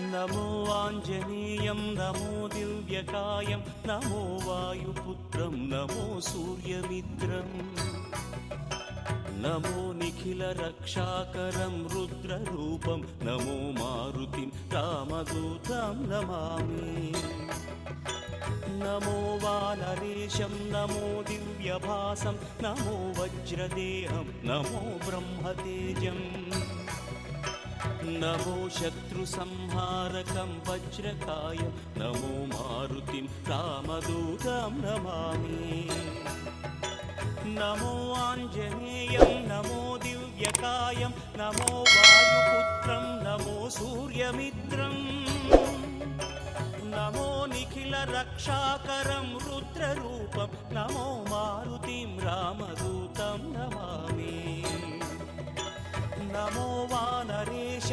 नमो आञ्जनेयं नमो दिव्यकायं नमो वायुपुत्रं नमो सूर्यमित्रम् नमो निखिलरक्षाकरं रुद्ररूपं नमो मारुतिं रामदूतं Namami नमो वानरेशं नमो दिव्यभासं नमो वज्रदेहं नमो ब्रह्मतेजम् नमो शत्रुसंहारकं वज्रकायं नमो मारुतिं रामदूतं Namami नमो आञ्जनेयं नमो दिव्यकायं नमो वायुपुत्रं नमो सूर्यमित्रम् नमो निखिलरक्षाकरं रुद्ररूपं नमो मारुतिं रामदूतं Namami नमो वानरेशं